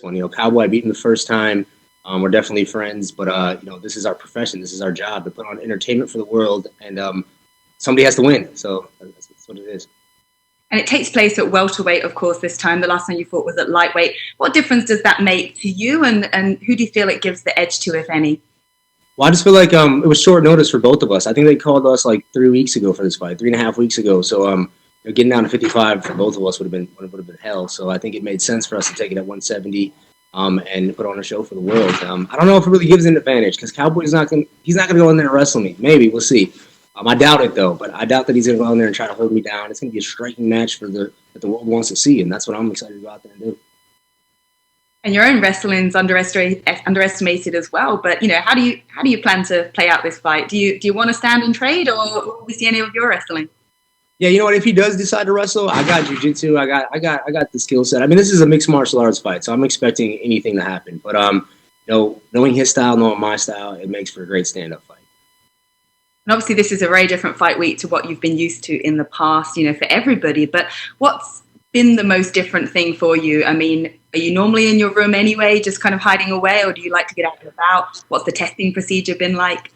one. Cowboy, I beat him the first time. We're definitely friends, but this is our profession. This is our job to put on entertainment for the world, and somebody has to win. So that's what it is. And it takes place at welterweight, of course, this time. The last time you fought was at lightweight. What difference does that make to you, and who do you feel it gives the edge to, if any? Well, I just feel like it was short notice for both of us. I think they called us like 3 weeks ago for this fight, 3.5 weeks ago. So getting down to 55 for both of us would have been hell. So I think it made sense for us to take it at 170 and put on a show for the world. I don't know if it really gives an advantage because Cowboy's he's not gonna go in there and wrestle me. Maybe we'll see. I doubt it though, but I doubt that he's gonna go in there and try to hold me down. It's gonna be a striking match that the world wants to see, and that's what I'm excited to go out there and do. And your own wrestling's underestimated as well. But how do you plan to play out this fight? Do you want to stand and trade, or will we see any of your wrestling? Yeah, you know what? If he does decide to wrestle, I got jiu-jitsu. I got the skill set. I mean, this is a mixed martial arts fight, so I'm expecting anything to happen. But knowing his style, knowing my style, it makes for a great stand-up fight. And obviously, this is a very different fight week to what you've been used to in the past, for everybody. But what's been the most different thing for you? I mean, are you normally in your room anyway, just kind of hiding away, or do you like to get out and about? What's the testing procedure been like?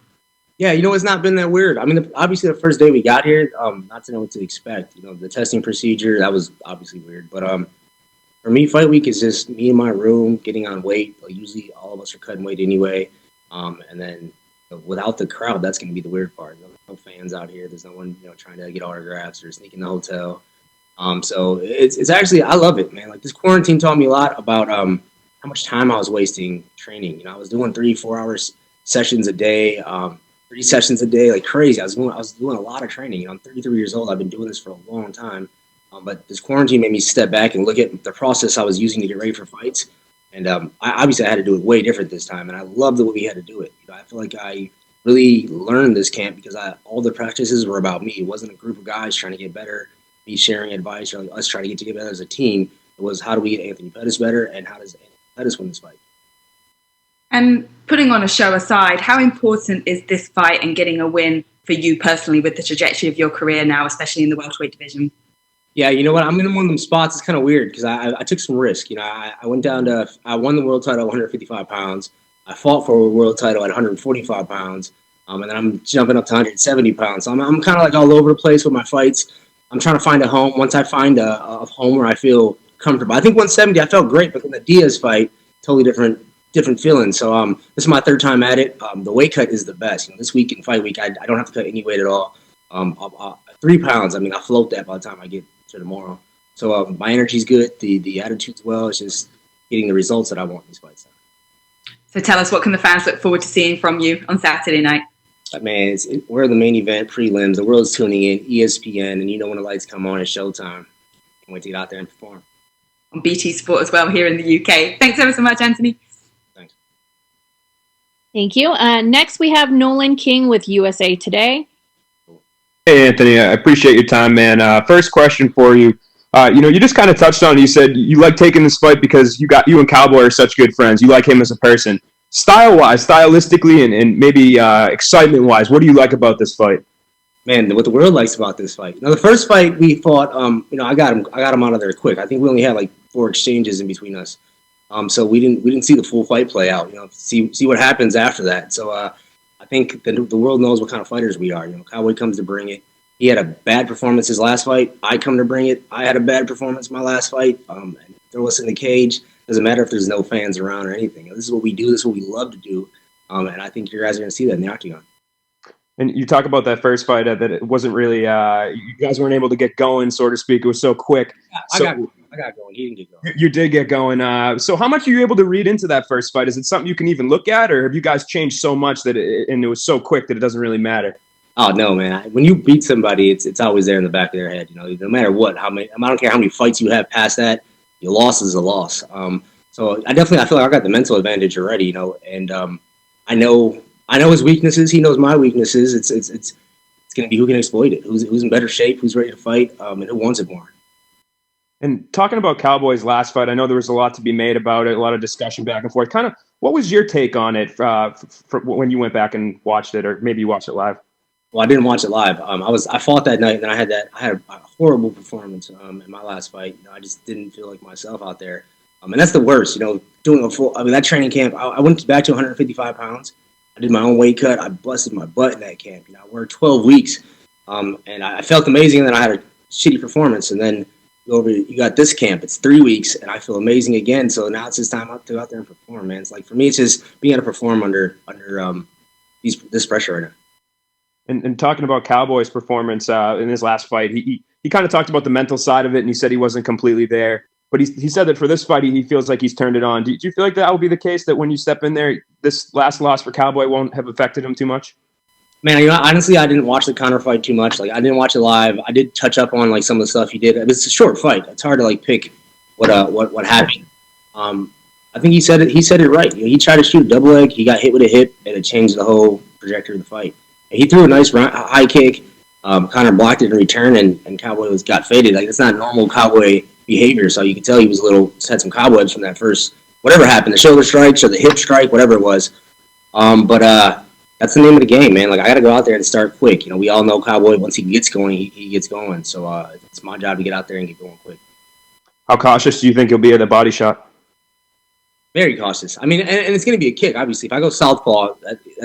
Yeah, it's not been that weird. I mean, obviously, the first day we got here, not to know what to expect. The testing procedure, that was obviously weird. But for me, fight week is just me in my room, getting on weight. Usually, all of us are cutting weight anyway. And then without the crowd, that's going to be the weird part. No fans out here. There's no one, trying to get autographs or sneak in the hotel. So it's actually, I love it, man. Like, this quarantine taught me a lot about how much time I was wasting training. I was doing 3-4 hours sessions a day, 3 sessions a day, like crazy. I was doing a lot of training. I'm 33 years old. I've been doing this for a long time. But this quarantine made me step back and look at the process I was using to get ready for fights. And I had to do it way different this time. And I love the way we had to do it. I feel like I really learned this camp because all the practices were about me. It wasn't a group of guys trying to get better, me sharing advice, or us trying to get together as a team. It was, how do we get Anthony Pettis better, and how does Anthony Pettis win this fight? And putting on a show aside, how important is this fight and getting a win for you personally with the trajectory of your career now, especially in the welterweight division? Yeah, you know what? I'm in one of them spots. It's kind of weird because I took some risk. I went down to, I won the world title at 155 pounds. I fought for a world title at 145 pounds. And then I'm jumping up to 170 pounds. So I'm kind of like all over the place with my fights. I'm trying to find a home. Once I find a home where I feel comfortable. I think 170, I felt great, but in the Diaz fight, totally different feeling. So this is my 3rd time at it. The weight cut is the best. This week in fight week, I don't have to cut any weight at all. 3 pounds, I mean, I float that by the time I get to tomorrow. So my energy's good. The attitude's well. It's just getting the results that I want in these fights. So tell us, what can the fans look forward to seeing from you on Saturday night? Man, we're the main event, prelims. The world's tuning in, ESPN, and when the lights come on, it's showtime. Can't wait to get out there and perform. On BT Sport as well here in the UK. Thanks ever so much, Anthony. Thanks. Thank you. Next, we have Nolan King with USA Today. Hey, Anthony. I appreciate your time, man. First question for you. You just kind of touched on it. You said you like taking this fight because you and Cowboy are such good friends. You like him as a person. Style-wise, stylistically, and maybe excitement-wise, what do you like about this fight? Man, what the world likes about this fight. The first fight we fought, I got him out of there quick. I think we only had like 4 exchanges in between us. So we didn't see the full fight play out. See what happens after that. So I think the world knows what kind of fighters we are. Cowboy comes to bring it. He had a bad performance his last fight. I come to bring it. I had a bad performance my last fight. And throw us in the cage. Doesn't matter if there's no fans around or anything. This is what we do. This is what we love to do. And I think you guys are going to see that in the octagon. And you talk about that first fight, that it wasn't really, you guys weren't able to get going, so to speak. It was so quick. Yeah, I got going. He didn't get going. You did get going. So how much are you able to read into that first fight? Is it something you can even look at, or have you guys changed so much that it was so quick that it doesn't really matter? Oh, no, man. When you beat somebody, it's always there in the back of their head. No matter what, I don't care how many fights you have past that, your loss is a loss. So I feel like I got the mental advantage already, and I know his weaknesses. He knows my weaknesses. It's going to be who can exploit it, who's in better shape, who's ready to fight, and who wants it more. And talking about Cowboy's last fight, I know there was a lot to be made about it, a lot of discussion back and forth. Kind of, what was your take on it for when you went back and watched it, or maybe you watched it live? Well, I didn't watch it live. I fought that night, and then I had a horrible performance in my last fight. I just didn't feel like myself out there. And that's the worst, doing doing a full. I mean, that training camp, I went back to 155 pounds. I did my own weight cut. I busted my butt in that camp. I worked 12 weeks, and I felt amazing. And then I had a shitty performance, and then you got this camp. It's 3 weeks, and I feel amazing again. So now it's just time to go out there and perform, man. It's like for me, it's just being able to perform under this pressure right now. And talking about Cowboy's performance in his last fight, he kind of talked about the mental side of it, and he said he wasn't completely there. But he said that for this fight, he feels like he's turned it on. Do you feel like that will be the case, that when you step in there, this last loss for Cowboy won't have affected him too much? Man, honestly, I didn't watch the Conor fight too much. Like, I didn't watch it live. I did touch up on like some of the stuff he did. It's a short fight. It's hard to like pick what happened. I think he said it right. He tried to shoot a double leg. He got hit with a hip, and it changed the whole trajectory of the fight. And he threw a nice high kick. Conor blocked it in return, and Cowboy got faded. Like, it's not normal Cowboy behavior. So you could tell he was had some cobwebs from that first whatever happened, the shoulder strikes or the hip strike, whatever it was. But that's the name of the game, man. Like, I got to go out there and start quick. We all know Cowboy, once he gets going, he gets going. So it's my job to get out there and get going quick. How cautious do you think he'll be at a body shot? Very cautious. I mean, and it's going to be a kick, obviously. If I go southpaw,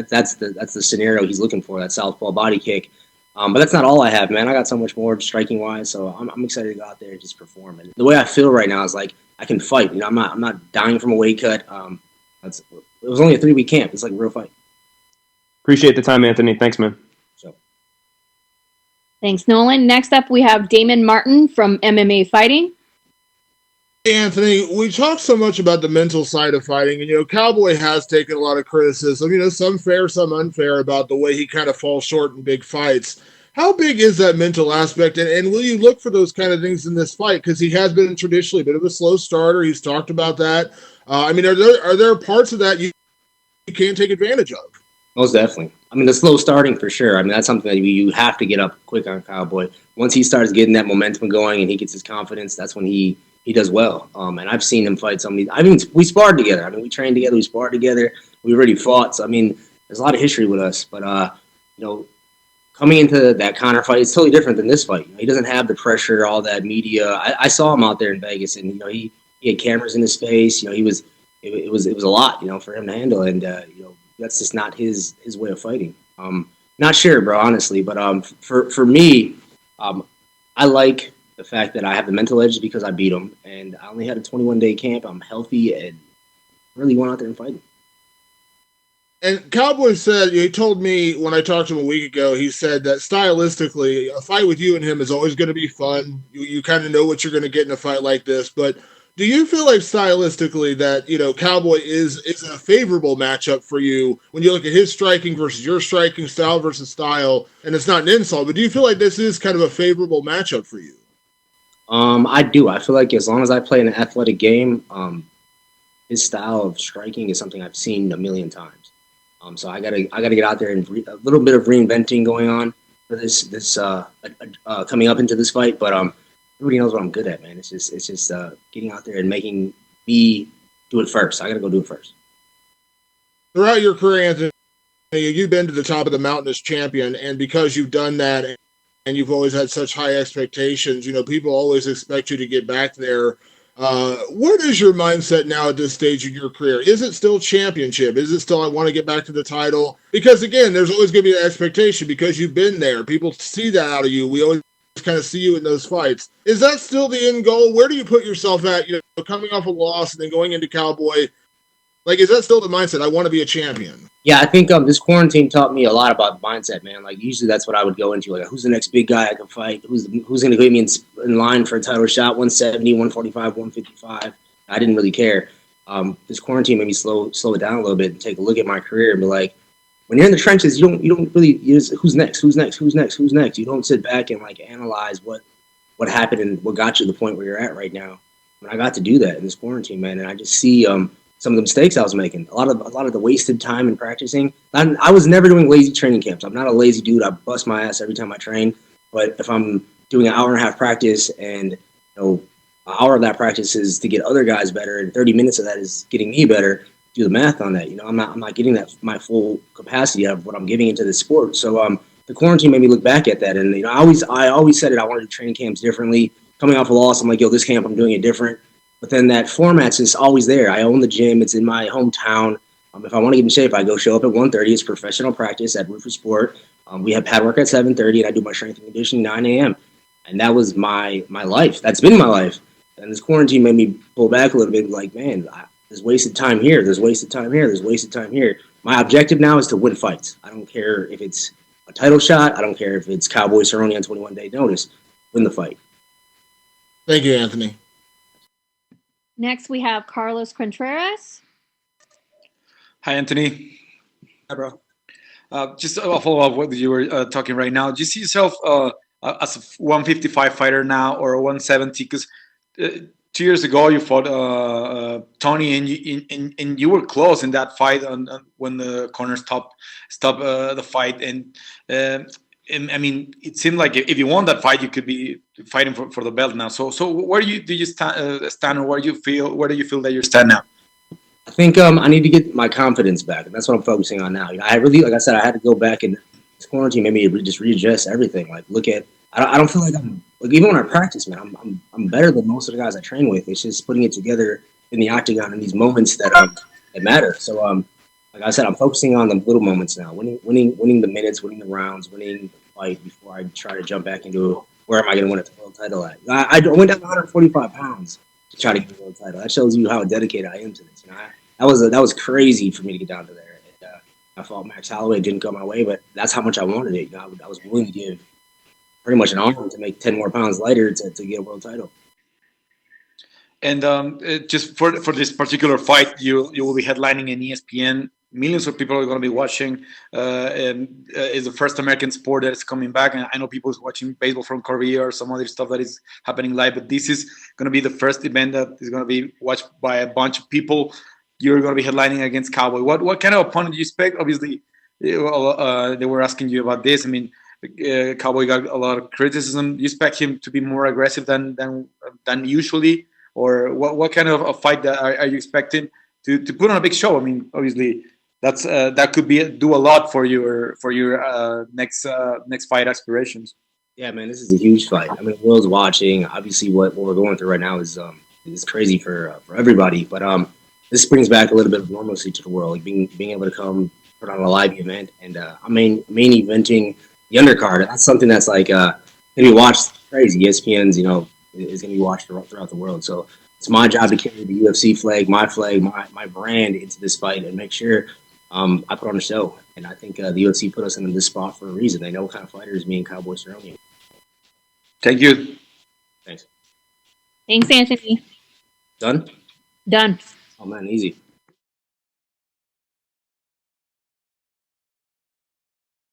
that's the scenario he's looking for, that southpaw body kick. But that's not all I have, man. I got so much more striking-wise, so I'm excited to go out there and just perform. And the way I feel right now is like I can fight. I'm not dying from a weight cut. It was only a 3-week camp. It's like a real fight. Appreciate the time, Anthony. Thanks, man. Thanks, Nolan. Next up, we have Damon Martin from MMA Fighting. Hey, Anthony, we talk so much about the mental side of fighting, and Cowboy has taken a lot of criticism, some fair, some unfair, about the way he kind of falls short in big fights. How big is that mental aspect, and will you look for those kind of things in this fight? Because he has been traditionally a bit of a slow starter. He's talked about that. Are there parts of that you can't take advantage of? Most definitely. I mean, the slow starting for sure. I mean, that's something that you have to get up quick on Cowboy. Once he starts getting that momentum going and he gets his confidence, that's when he does well. And I've seen him fight somebody. I mean, we sparred together. I mean, we trained together. We sparred together. We already fought. So, I mean, there's a lot of history with us. But, coming into that Conor fight, it's totally different than this fight. He doesn't have the pressure, all that media. I saw him out there in Vegas, and, he had cameras in his face. It was a lot, for him to handle. And, that's just not his way of fighting. Not sure, bro, honestly. But for me, I like the fact that I have the mental edge because I beat him, and I only had a 21-day camp. I'm healthy and really went out there and fighting. And Cowboy said, he told me when I talked to him a week ago, he said that stylistically, a fight with you and him is always going to be fun. You kind of know what you're going to get in a fight like this. But do you feel like stylistically that, Cowboy is a favorable matchup for you when you look at his striking versus your striking, style versus style? And it's not an insult, but do you feel like this is kind of a favorable matchup for you? I do. I feel like as long as I play an athletic game, his style of striking is something I've seen a million times. So I gotta get out there and a little bit of reinventing going on for this coming up into this fight. But everybody knows what I'm good at, man. It's just getting out there and making me do it first. I gotta go do it first. Throughout your career, Anthony, you've been to the top of the mountain as champion, and because you've done that and you've always had such high expectations, people always expect you to get back there. What is your mindset now at this stage of your career? Is it still championship? Is it still, I want to get back to the title? Because again, there's always going to be an expectation because you've been there. People see that out of you. We always kind of see you in those fights. Is that still the end goal? Where do you put yourself at, coming off a loss and then going into Cowboy? Like, is that still the mindset? I want to be a champion. Yeah, I think this quarantine taught me a lot about mindset, man. Like, usually that's what I would go into. Like, who's the next big guy I can fight? Who's going to get me in line for a title shot? 170, 145, 155. I didn't really care. This quarantine made me slow it down a little bit and take a look at my career and be like, when you're in the trenches, you don't really who's next. You don't sit back and like analyze what happened and what got you to the point where you're at right now. And I got to do that in this quarantine, man. And I just see some of the mistakes I was making, a lot of the wasted time in practicing. I was never doing lazy training camps. I'm not a lazy dude. I bust my ass every time I train. But if I'm doing an hour and a half practice and an hour of that practice is to get other guys better and 30 minutes of that is getting me better, do the math on that. I'm not getting that my full capacity of what I'm giving into this sport. So the quarantine made me look back at that. And I always said it. I wanted to do training camps differently. Coming off a loss, I'm like, this camp I'm doing it different. But then that format's just always there. I own the gym. It's in my hometown. If I want to get in shape, I go show up at 1:30. It's professional practice at Roof of Sport. We have pad work at 7:30, and I do my strength and conditioning 9 a.m. And that was my life. That's been my life. And this quarantine made me pull back a little bit. Like, man, there's wasted time here. There's wasted time here. There's wasted time here. My objective now is to win fights. I don't care if it's a title shot. I don't care if it's Cowboy Cerrone on 21-day notice. Win the fight. Thank you, Anthony. Next, we have Carlos Contreras. Hi, Anthony. Hi, bro. Just a follow-up what you were talking right now. Do you see yourself as a 155 fighter now or a 170? Because 2 years ago you fought Tony, and you were close in that fight when the corner stopped the fight. And I mean, it seemed like if you won that fight, you could be fighting for the belt now. So where do you stand, or where do you feel that you stand now? I think I need to get my confidence back, and that's what I'm focusing on now. I really, like I said, I had to go back, and this quarantine made me just readjust everything. Like, look at, I don't feel like I'm like, even when I practice, man, I'm better than most of the guys I train with. It's just putting it together in the octagon in these moments that matter. So like I said, I'm focusing on the little moments now, winning the minutes, winning the rounds, winning the fight before I try to jump back into where am I going to win a world title at. I went down to 145 pounds to try to get the world title. That shows you how dedicated I am to this. You know, that was crazy for me to get down to there. And, I fought Max Holloway. It didn't go my way, but that's how much I wanted it. You know, I was willing to give pretty much an arm to make 10 more pounds lighter to get a world title. And just for this particular fight, you will be headlining in ESPN. Millions of people are going to be watching. And it's the first American sport that is coming back. And I know people is watching baseball from Korea or some other stuff that is happening live. But this is going to be the first event that is going to be watched by a bunch of people. You're going to be headlining against Cowboy. What kind of opponent do you expect? Obviously, they were asking you about this. I mean, Cowboy got a lot of criticism. Do you expect him to be more aggressive than usually? Or what kind of a fight that are you expecting to put on a big show? I mean, obviously, that could do a lot for your next fight aspirations. Yeah, man, this is a huge fight. I mean, the world's watching. Obviously, what we're going through right now is crazy for everybody. But this brings back a little bit of normalcy to the world, like being able to come put on a live event, and main eventing the undercard. That's something that's like going to be watched crazy. ESPN's, you know, is going to be watched throughout the world. So it's my job to carry the UFC flag, my brand into this fight and make sure I put on a show. And I think the UFC put us in this spot for a reason. They know what kind of fighters me and Cowboy Cerrone. Thank you. Thanks. Thanks, Anthony. Done? Done. Oh, man, easy.